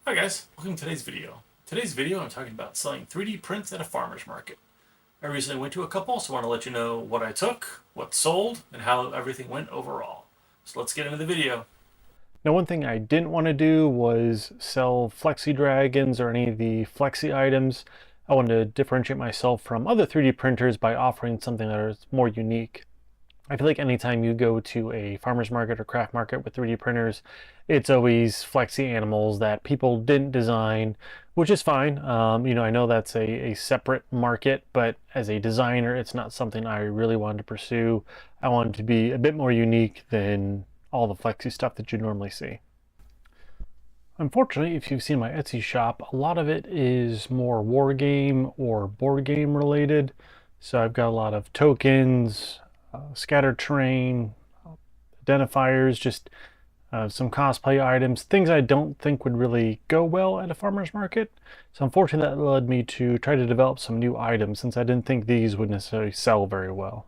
Hi guys, welcome to today's video. Today's video I'm talking about selling 3D prints at a farmer's market. I recently went to a couple, so I want to let you know what I took, what sold, and how everything went overall. So let's get into the video. Now, one thing I didn't want to do was sell Flexi Dragons or any of the Flexi items. I wanted to differentiate myself from other 3D printers by offering something that is more unique. I feel like anytime you go to a farmer's market or craft market with 3D printers, it's always Flexi animals that people didn't design, which is fine. I know that's a separate market, but as a designer, it's not something I really wanted to pursue. I wanted to be a bit more unique than all the Flexi stuff that you normally see. Unfortunately, if you've seen my Etsy shop, a lot of it is more war game or board game related. So I've got a lot of tokens, scattered terrain, identifiers, just some cosplay items, things I don't think would really go well at a farmer's market. So unfortunately, that led me to try to develop some new items since I didn't think these would necessarily sell very well.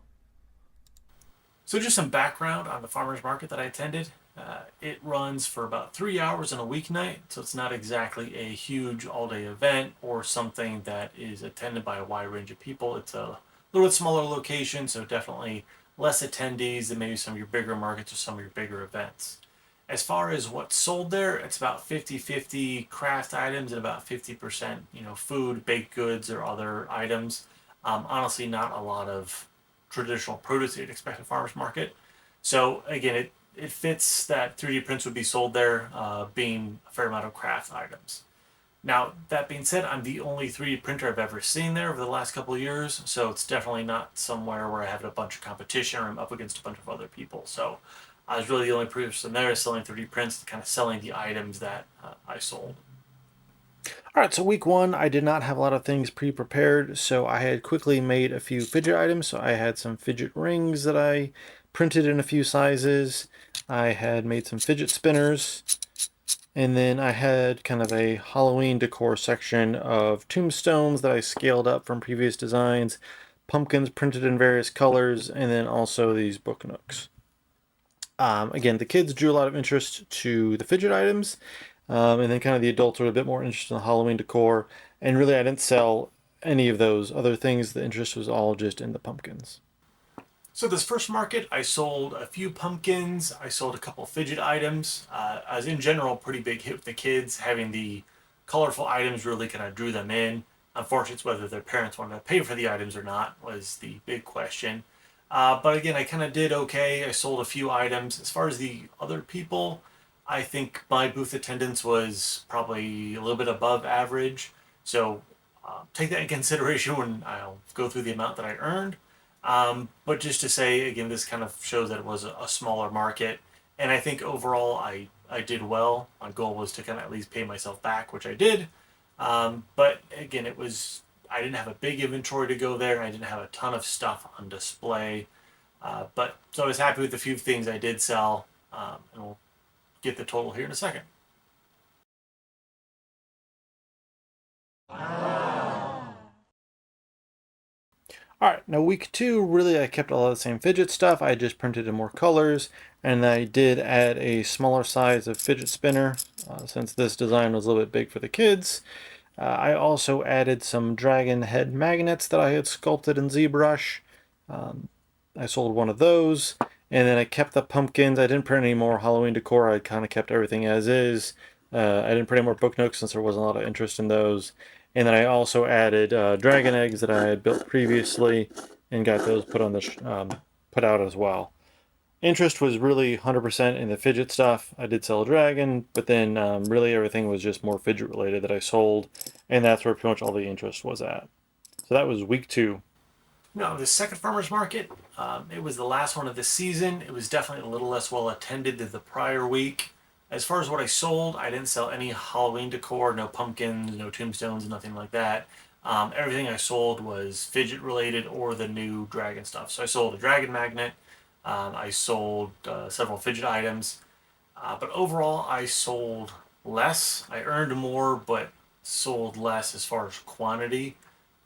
So just some background on the farmer's market that I attended. It runs for about 3 hours on a weeknight, so it's not exactly a huge all-day event or something that is attended by a wide range of people. It's a little bit smaller location, so definitely less attendees than maybe some of your bigger markets or some of your bigger events. As far as what's sold there, it's about 50-50 craft items and about 50%, food, baked goods, or other items. Honestly, not a lot of traditional produce that you'd expect at a farmer's market. So again, it fits that 3D prints would be sold there, being a fair amount of craft items. Now, that being said, I'm the only 3D printer I've ever seen there over the last couple of years, so it's definitely not somewhere where I have a bunch of competition or I'm up against a bunch of other people. So I was really the only person there selling 3D prints and kind of selling the items that I sold. All right, so week one, I did not have a lot of things pre-prepared, so I had quickly made a few fidget items. So I had some fidget rings that I printed in a few sizes. I had made some fidget spinners, and then I had kind of a Halloween decor section of tombstones that I scaled up from previous designs, pumpkins printed in various colors, and then also these book nooks. Again, the kids drew a lot of interest to the fidget items, and then kind of the adults were a bit more interested in the Halloween decor. And really, I didn't sell any of those other things. The interest was all just in the pumpkins. So this first market, I sold a few pumpkins. I sold a couple fidget items. I was in general pretty big hit with the kids. Having the colorful items really kind of drew them in. Unfortunately, it's whether their parents wanted to pay for the items or not was the big question. But again, I kind of did okay. I sold a few items. As far as the other people, I think my booth attendance was probably a little bit above average. So take that in consideration when I'll go through the amount that I earned. But just to say again, this kind of shows that it was a smaller market, and I think overall I did well. My goal was to kind of at least pay myself back, which I did. But again, I didn't have a big inventory to go there. I didn't have a ton of stuff on display, but so I was happy with the few things I did sell, and we'll get the total here in a second. All right, now week two, really I kept all the same fidget stuff. I just printed in more colors, and I did add a smaller size of fidget spinner, since this design was a little bit big for the kids. I also added some dragon head magnets that I had sculpted in ZBrush. Um, I sold one of those, and then I kept the pumpkins. I didn't print any more Halloween decor. I kind of kept everything as is. I didn't print any more book nooks since there wasn't a lot of interest in those. And then I also added dragon eggs that I had built previously, and got those put out as well. Interest was really 100% in the fidget stuff. I did sell a dragon, but then really everything was just more fidget related that I sold, and that's where pretty much all the interest was at. So that was week two. No, the second farmers market, it was the last one of the season. It was definitely a little less well attended than the prior week. As far as what I sold, I didn't sell any Halloween decor, no pumpkins, no tombstones, nothing like that. Everything I sold was fidget related or the new dragon stuff. So I sold a dragon magnet. I sold several fidget items. But overall, I sold less. I earned more, but sold less as far as quantity.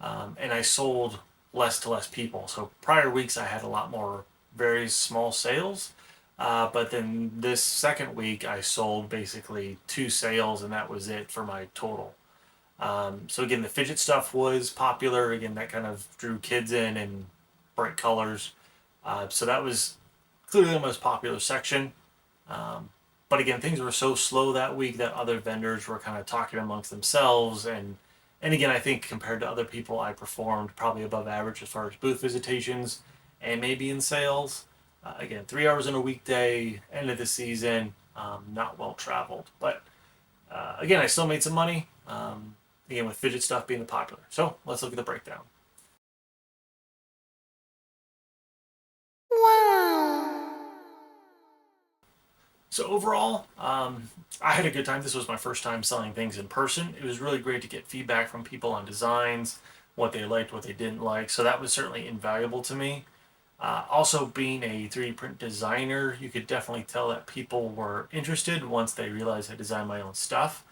And I sold less to less people. So prior weeks, I had a lot more very small sales. But then this second week, I sold basically 2 sales, and that was it for my total. So again, the fidget stuff was popular. Again, that kind of drew kids in and bright colors. So that was clearly the most popular section. Um, but again, things were so slow that week that other vendors were kind of talking amongst themselves, and again, I think compared to other people, I performed probably above average as far as booth visitations and maybe in sales. Again, 3 hours in a weekday, end of the season, not well traveled, but again, I still made some money. Again, with fidget stuff being the popular. So let's look at the breakdown. So overall, I had a good time. This was my first time selling things in person. It was really great to get feedback from people on designs, what they liked, what they didn't like. So that was certainly invaluable to me. Also, being a 3D print designer, you could definitely tell that people were interested once they realized I designed my own stuff.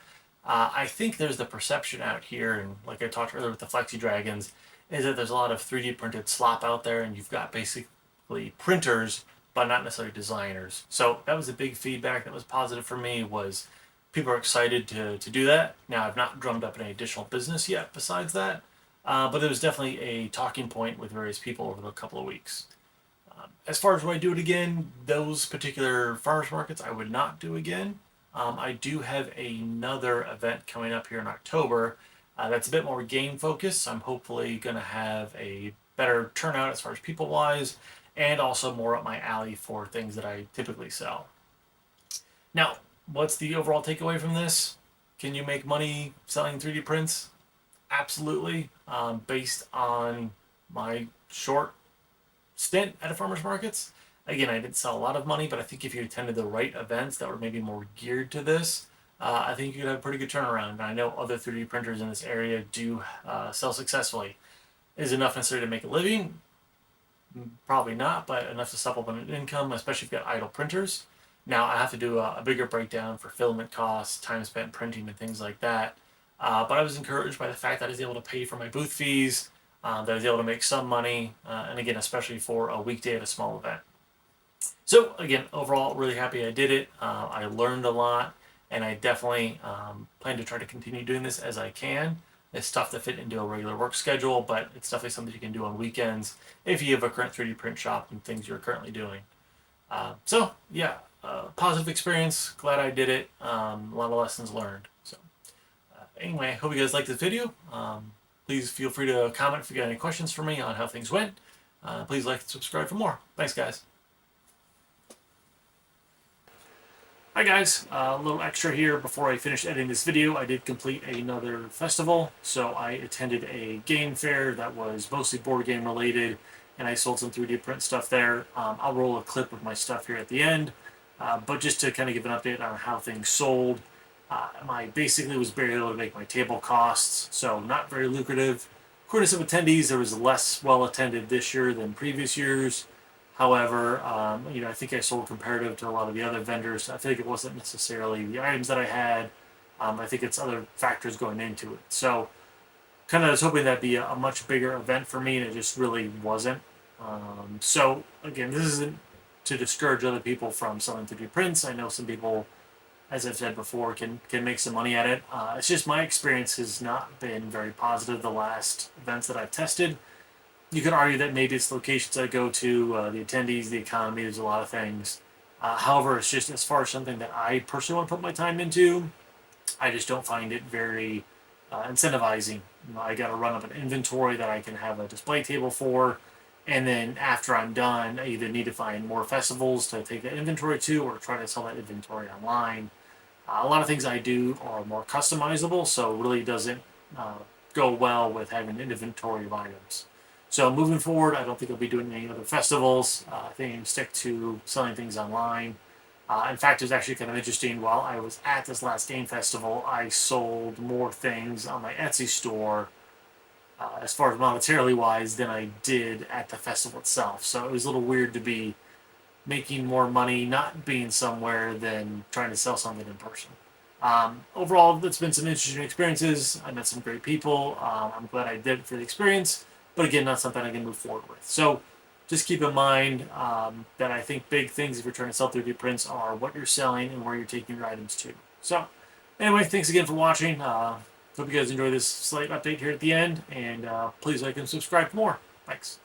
I think there's the perception out here, and like I talked earlier with the Flexi Dragons, is that there's a lot of 3D printed slop out there, and you've got basically printers, but not necessarily designers. So that was a big feedback that was positive for me. Was people are excited to do that. Now I've not drummed up any additional business yet besides that, but it was definitely a talking point with various people over the couple of weeks. As far as would I do it again, those particular farmers markets I would not do again. I do have another event coming up here in October that's a bit more game focused. I'm hopefully going to have a better turnout as far as people wise, and also more up my alley for things that I typically sell. Now, what's the overall takeaway from this? Can you make money selling 3D prints? Absolutely. Based on my short stint at a farmer's markets. Again, I didn't sell a lot of money, but I think if you attended the right events that were maybe more geared to this, I think you could have a pretty good turnaround. And I know other 3D printers in this area do sell successfully. Is it enough necessarily to make a living? Probably not, but enough to supplement income, especially if you've got idle printers. Now, I have to do a bigger breakdown for filament costs, time spent printing, and things like that. But I was encouraged by the fact that I was able to pay for my booth fees, that I was able to make some money, and again, especially for a weekday at a small event. So again, overall, really happy I did it. I learned a lot, and I definitely plan to try to continue doing this as I can. It's tough to fit into a regular work schedule, but it's definitely something you can do on weekends if you have a current 3D print shop and things you're currently doing. So yeah, positive experience. Glad I did it. A lot of lessons learned. So anyway, hope you guys liked this video. Please feel free to comment if you got any questions for me on how things went. Please like and subscribe for more. Thanks, guys. Hi guys, a little extra here before I finish editing this video. I did complete another festival. So I attended a game fair that was mostly board game related, and I sold some 3D print stuff there. I'll roll a clip of my stuff here at the end, but just to kind of give an update on how things sold. I basically was barely able to make my table costs, so not very lucrative. According to some attendees, there was less well attended this year than previous years. However, I think I sold comparative to a lot of the other vendors. I think it wasn't necessarily the items that I had. I think it's other factors going into it. So, kind of was hoping that'd be a much bigger event for me, and it just really wasn't. So, again, this isn't to discourage other people from selling 3D prints. I know some people, as I've said before, can make some money at it. It's just my experience has not been very positive the last events that I've tested. You could argue that maybe it's locations I go to, the attendees, the economy, there's a lot of things. However, it's just as far as something that I personally want to put my time into, I just don't find it very incentivizing. I got to run up an inventory that I can have a display table for, and then after I'm done, I either need to find more festivals to take that inventory to or try to sell that inventory online. A lot of things I do are more customizable, so it really doesn't go well with having an inventory of items. So moving forward, I don't think I'll be doing any other festivals. I think I'm stick to selling things online. In fact, it was actually kind of interesting. While I was at this last game festival, I sold more things on my Etsy store, as far as monetarily wise, than I did at the festival itself. So it was a little weird to be making more money not being somewhere than trying to sell something in person. Overall, it's been some interesting experiences. I met some great people. I'm glad I did it for the experience, but again, not something I can move forward with. So just keep in mind that I think big things if you're trying to sell 3D prints are what you're selling and where you're taking your items to. So, anyway, thanks again for watching. Hope you guys enjoy this slight update here at the end, and please like and subscribe for more. Thanks.